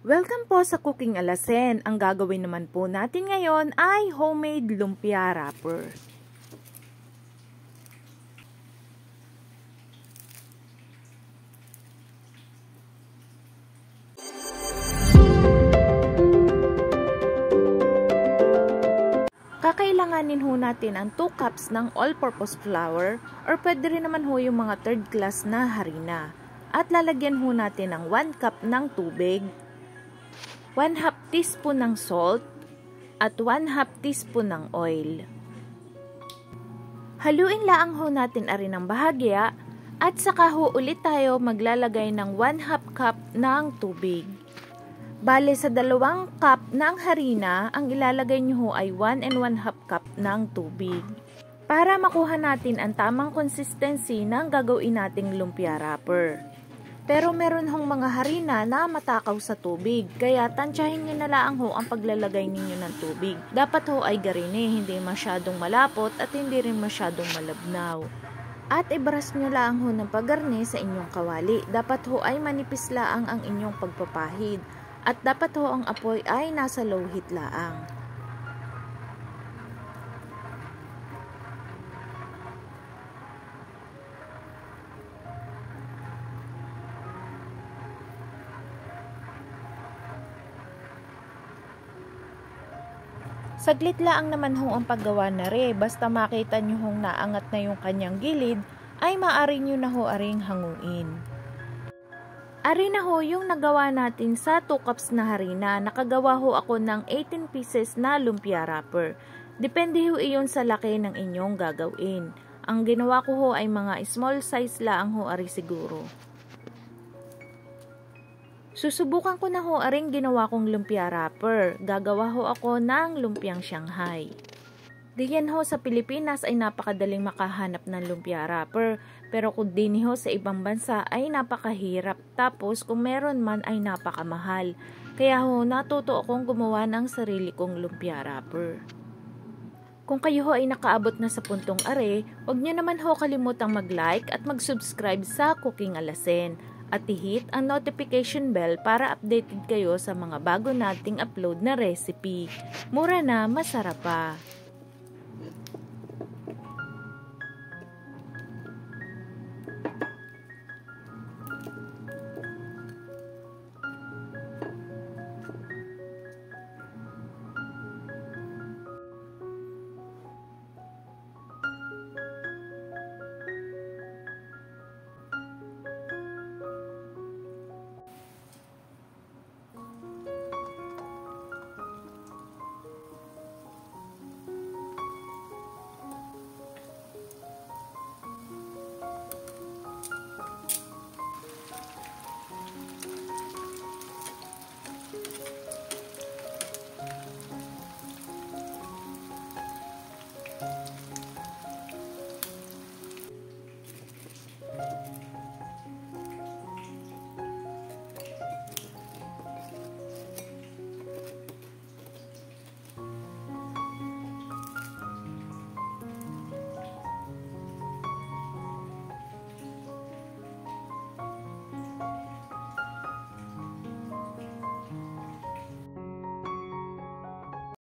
Welcome po sa Cooking Alasen. Ang gagawin naman po natin ngayon ay homemade lumpia wrapper. Kakailanganin ho natin ang 2 cups ng all-purpose flour or pwede rin naman ho yung mga 3rd class na harina. At lalagyan ho natin ng 1 cup ng tubig, 1/2 teaspoon ng salt, at 1/2 teaspoon ng oil. Haluin laang ho natin ari ng bahagya at saka ho ulit tayo maglalagay ng 1/2 cup ng tubig. Bale sa 2 cup ng harina, ang ilalagay nyo ho ay 1 1/2 cup ng tubig. Para makuha natin ang tamang consistency ng gagawin nating lumpia wrapper. Pero meron hong mga harina na matakaw sa tubig, kaya tansyahin nyo na lang ho ang paglalagay ninyo ng tubig. Dapat ho ay garine, hindi masyadong malapot at hindi rin masyadong malabnaw. At ibras nyo lang ho ng paggarne sa inyong kawali. Dapat ho ay manipis laang ang inyong pagpapahid. At dapat ho ang apoy ay nasa low heat laang. Saglit laang naman ho ang paggawa na re, basta makita nyo hong naangat na yung kanyang gilid, ay maaari nyo na ho aring hanguin. Ari na ho yung nagawa natin sa 2 cups na harina. Nakagawa ho ako ng 18 pieces na lumpia wrapper. Depende ho iyon sa laki ng inyong gagawin. Ang ginawa ko ho ay mga small size laang ho ari siguro. Susubukan ko na ho aring ginawa kong lumpia wrapper. Gagawa ho ako ng lumpiang Shanghai. Diyan ho sa Pilipinas ay napakadaling makahanap ng lumpia wrapper. Pero kung din ho sa ibang bansa ay napakahirap. Tapos kung meron man ay napakamahal. Kaya ho natuto akong gumawa ng sarili kong lumpia wrapper. Kung kayo ho ay nakaabot na sa puntong are, huwag nyo naman ho kalimutang mag-like at mag-subscribe sa Cooking Alasen. At i-hit ang notification bell para updated kayo sa mga bago nating upload na recipe. Mura na, masarap pa!